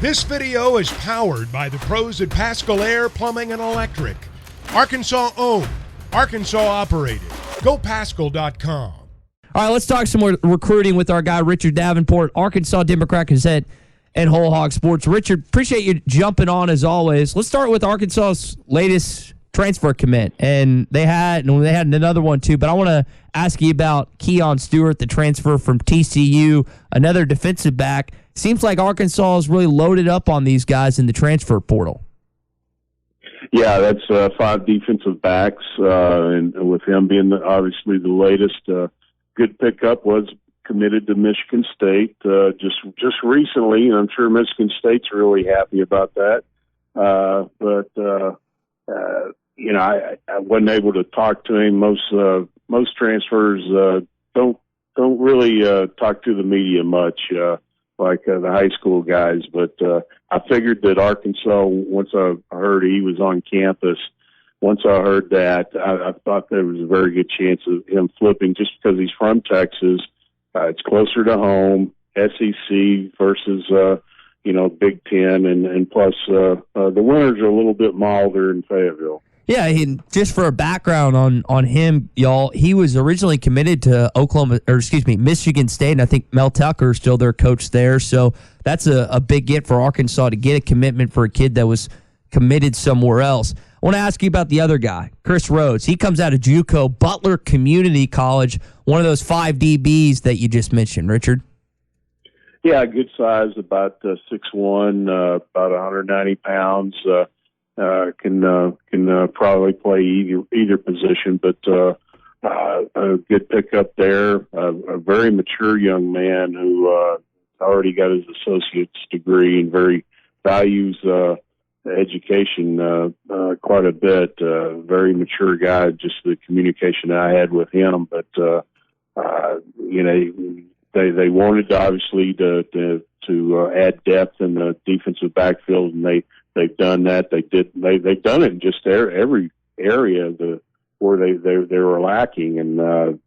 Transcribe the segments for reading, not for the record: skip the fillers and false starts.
This video is powered by the pros at Pascal Air Plumbing and Electric. Arkansas owned, Arkansas operated. GoPascal.com. All right, let's talk some more recruiting with our guy, Richard Davenport, Arkansas Democrat-Gazette and Whole Hog Sports. Richard, appreciate you jumping on as always. Let's start with Arkansas's latest transfer commit. And they had another one too, but I want to ask you about Keon Stewart, the transfer from TCU, another defensive back. Seems like Arkansas is really loaded up on these guys in the transfer portal. Yeah, that's 5 defensive backs, and with him being obviously the latest good pickup, was committed to Michigan State just recently, and I'm sure Michigan State's really happy about that. I wasn't able to talk to him. Most transfers don't really talk to the media much, like the high school guys. But I figured that Arkansas, once I heard he was on campus, once I heard that, I thought there was a very good chance of him flipping, just because he's from Texas. It's closer to home, SEC versus Big Ten, and plus the winters are a little bit milder in Fayetteville. Yeah, just for a background on him, y'all, he was originally committed to Michigan State, and I think Mel Tucker is still their coach there. So that's a big get for Arkansas to get a commitment for a kid that was committed somewhere else. I want to ask you about the other guy, Chris Rhodes. He comes out of JUCO, Butler Community College, one of those 5 DBs that you just mentioned, Richard. Yeah, good size, about 6'1", about 190 pounds. Can probably play either position, but a good pickup there. A very mature young man who already got his associate's degree and very values education quite a bit. Very mature guy. Just the communication I had with him, but they wanted obviously to add depth in the defensive backfield, and they've done that. They've done it in just every area where they were lacking, and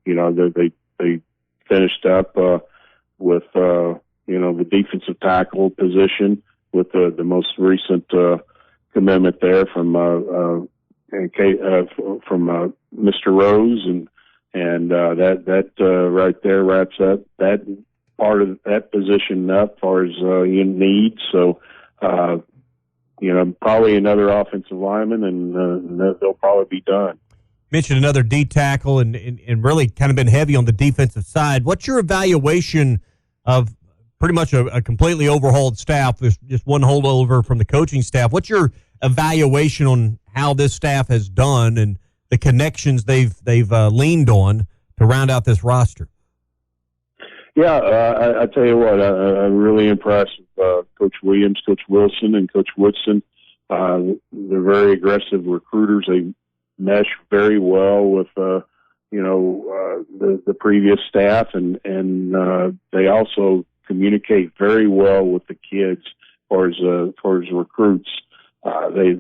they finished up with the defensive tackle position with the most recent commitment there from Mr. Rose, and that right there wraps up that part of that position up as far as needs. So. Probably another offensive lineman, and they'll probably be done. Mentioned another D tackle and really kind of been heavy on the defensive side. What's your evaluation of pretty much a completely overhauled staff? There's just one holdover from the coaching staff. What's your evaluation on how this staff has done and the connections they've leaned on to round out this roster? Yeah, I tell you what, I'm really impressed with Coach Williams, Coach Wilson, and Coach Woodson. They're very aggressive recruiters. They mesh very well with the previous staff, and they also communicate very well with the kids as far as recruits. They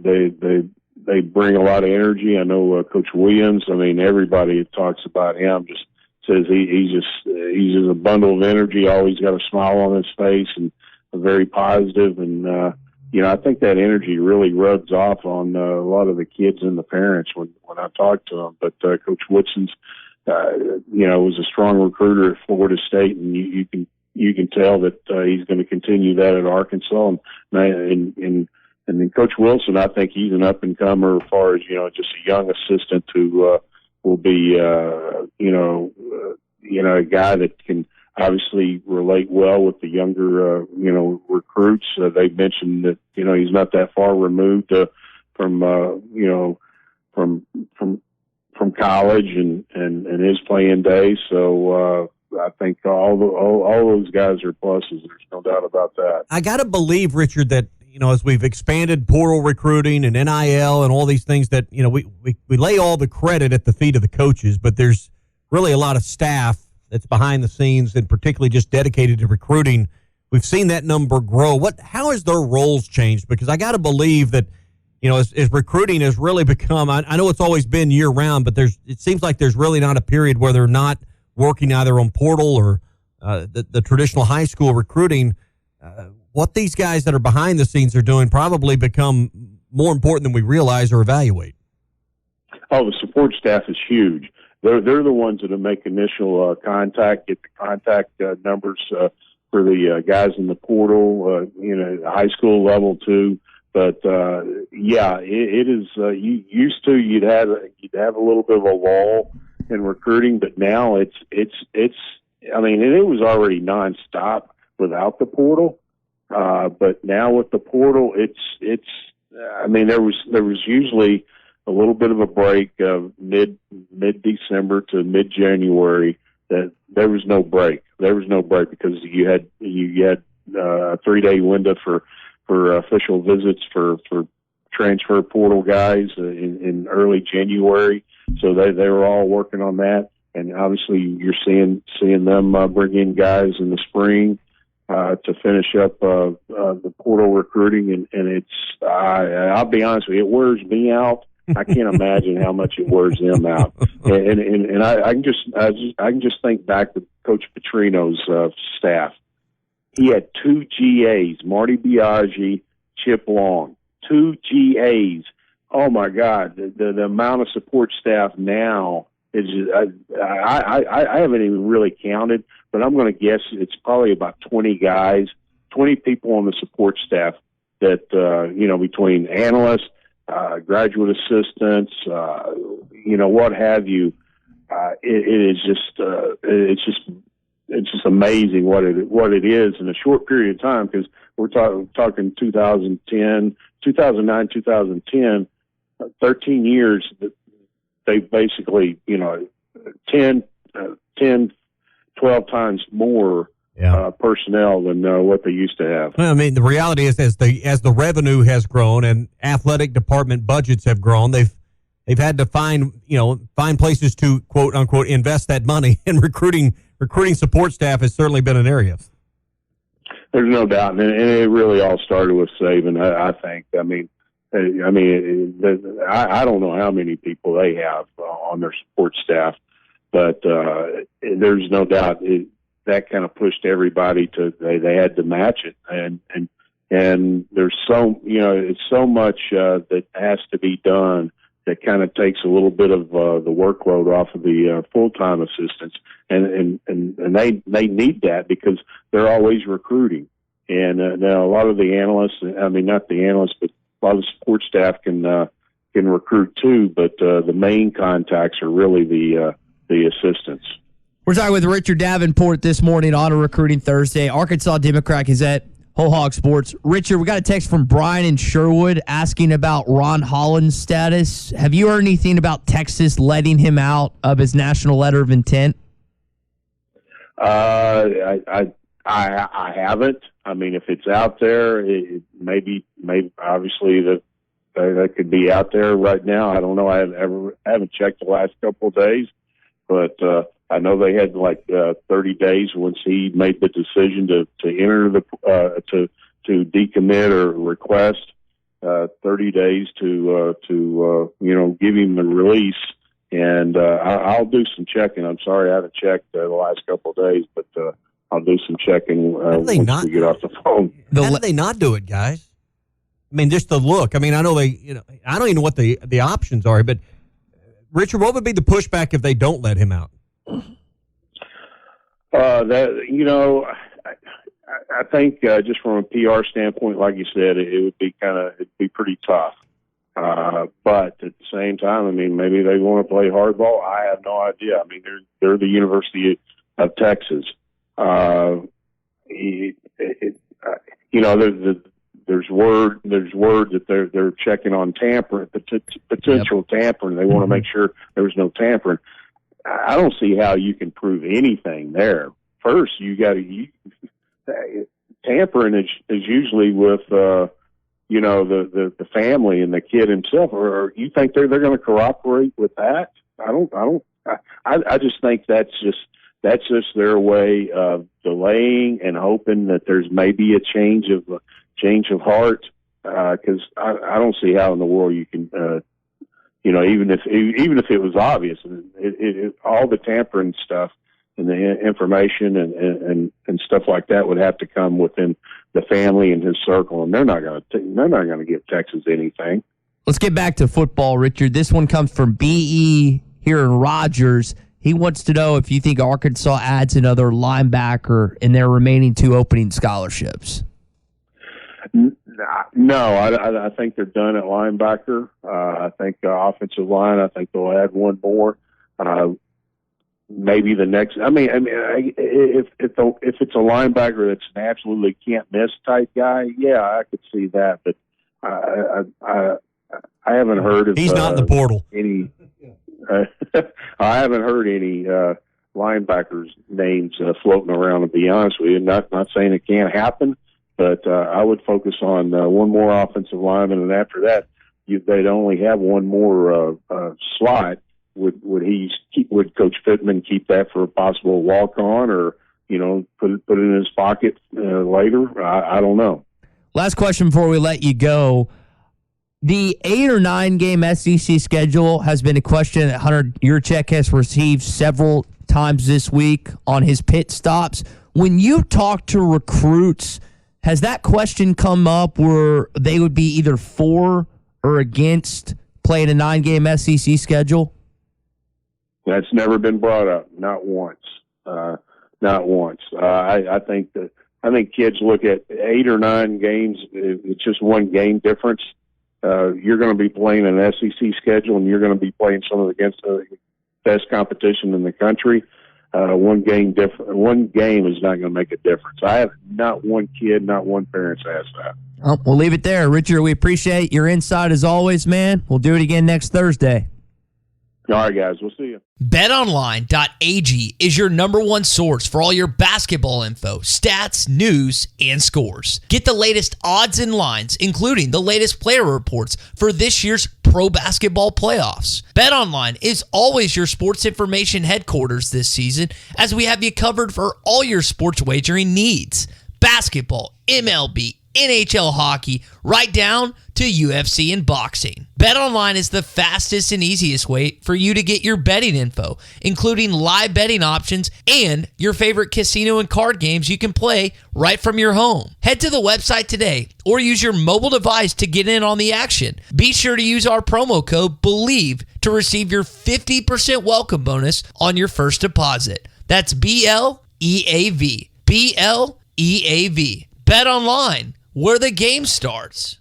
bring a lot of energy. I know Coach Williams. I mean, everybody talks about him. Just says he's just a bundle of energy. Always got a smile on his face and very positive. And I think that energy really rubs off on a lot of the kids and the parents when I talk to them. But Coach Woodson's was a strong recruiter at Florida State, and you can tell that he's going to continue that at Arkansas. And then Coach Wilson, I think he's an up and comer as far as just a young assistant who will be a guy that can obviously relate well with the younger recruits. They mentioned that he's not that far removed from college and his playing days. So I think all those guys are pluses. There's no doubt about that. I got to believe, Richard, that as we've expanded portal recruiting and NIL and all these things, that we lay all the credit at the feet of the coaches, but there's really a lot of staff that's behind the scenes and particularly just dedicated to recruiting. We've seen that number grow. How has their roles changed? Because I got to believe that as recruiting has really become, I know it's always been year round, but it seems like there's really not a period where they're not working either on portal or the traditional high school recruiting. what these guys that are behind the scenes are doing probably become more important than we realize or evaluate. Oh, the support staff is huge. They're the ones that make initial contact, get the contact numbers for the guys in the portal, high school level too. But it is. You'd have a little bit of a lull in recruiting, but now it's. I mean, it was already nonstop without the portal, but now with the portal, it's. I mean, there was usually a little bit of a break of mid December to mid January. That there was no break. There was no break because you had a 3-day window for official visits for transfer portal guys in early January. So they were all working on that, and obviously you're seeing them bring in guys in the spring to finish up the portal recruiting, and it's I'll be honest with you, it wears me out. I can't imagine how much it wears them out, and I can just think back to Coach Petrino's staff. He had 2 GAs, Marty Biaggi, Chip Long, 2 GAs. Oh my God, the amount of support staff now is just, I haven't even really counted, but I'm going to guess it's probably about 20 guys, 20 people on the support staff that between analysts, graduate assistants, what have you. It is just it's just amazing what it is in a short period of time, because we're talking 2009, 2010, 13 years that they basically 10, 12 times more personnel than what they used to have. Well, I mean, the reality is as the revenue has grown and athletic department budgets have grown, they've had to find places to quote unquote invest that money, and recruiting support staff has certainly been an area. There's no doubt, and it really all started with Saban. I think. I don't know how many people they have on their support staff, but there's no doubt that kind of pushed everybody to they had to match it, and there's it's so much that has to be done that kind of takes a little bit of the workload off of the full-time assistants, and they need that because they're always recruiting. And now a lot of the analysts, not the analysts, but a lot of the support staff can recruit too. But the main contacts are really the assistants. We're talking with Richard Davenport this morning on a Recruiting Thursday. Arkansas Democrat-Gazette, Whole Hog Sports. Richard, we got a text from Brian in Sherwood asking about Ron Holland's status. Have you heard anything about Texas letting him out of his national letter of intent? I haven't. I mean, if it's out there, it maybe obviously that could be out there right now. I don't know. I haven't checked the last couple of days, but I know they had 30 days once he made the decision to enter to decommit or request 30 days to give him the release. And I'll do some checking. I'm sorry I haven't checked the last couple of days, but I'll do some checking once we get off the phone. How did they not do it, guys? I mean, just the look. I mean, I know I don't even know what the options are, but Richard, what would be the pushback if they don't let him out? I think just from a PR standpoint, like you said, it'd be pretty tough. But at the same time, I mean, maybe they want to play hardball. I have no idea. I mean, they're the University of Texas. There's word that they're checking on tampering, potential tampering. They want to make sure there's no tampering. I don't see how you can prove anything there. First, tampering is usually with the family and the kid himself. Or you think they're going to cooperate with that? I just think that's just their way of delaying and hoping that there's maybe a change of heart. Because I don't see how in the world you can. Even if it was obvious, all the tampering stuff and the information and stuff like that would have to come within the family and his circle, and they're not going to give Texas anything. Let's get back to football, Richard. This one comes from BE here in Rogers. He wants to know if you think Arkansas adds another linebacker in their remaining 2 opening scholarships. No, I think they're done at linebacker. I think offensive line, I think they'll add one more. Maybe the next. I mean, if it's a linebacker that's an absolutely can't miss type guy, yeah, I could see that. But I haven't heard of. He's not in the portal. Any. I haven't heard any linebackers' names floating around. To be honest with you, not saying it can't happen, but I would focus on one more offensive lineman, and after that, they'd only have one more slot. Would Coach Pittman keep that for a possible walk on, or put it in his pocket later? I don't know. Last question before we let you go. The 8 or 9 game SEC schedule has been a question that Hunter Yurchek has received several times this week on his pit stops. When you talk to recruits, has that question come up where they would be either for or against playing a 9-game SEC schedule? That's never been brought up, not once. Not once. I think kids look at 8 or 9 games. It's just one game difference. You're going to be playing an SEC schedule, and you're going to be playing against the best competition in the country. One game is not going to make a difference. I have not one kid, not one parent asked that. Oh, we'll leave it there, Richard. We appreciate your insight as always, man. We'll do it again next Thursday. All right, guys. We'll see you. BetOnline.ag is your number one source for all your basketball info, stats, news, and scores. Get the latest odds and lines, including the latest player reports for this year's pro basketball playoffs. BetOnline is always your sports information headquarters this season, as we have you covered for all your sports wagering needs. Basketball, MLB, NHL hockey, right down to UFC and boxing. BetOnline is the fastest and easiest way for you to get your betting info, including live betting options and your favorite casino and card games you can play right from your home. Head to the website today or use your mobile device to get in on the action. Be sure to use our promo code BELIEVE to receive your 50% welcome bonus on your first deposit. That's BLEAV. BLEAV. Bet online, where the game starts.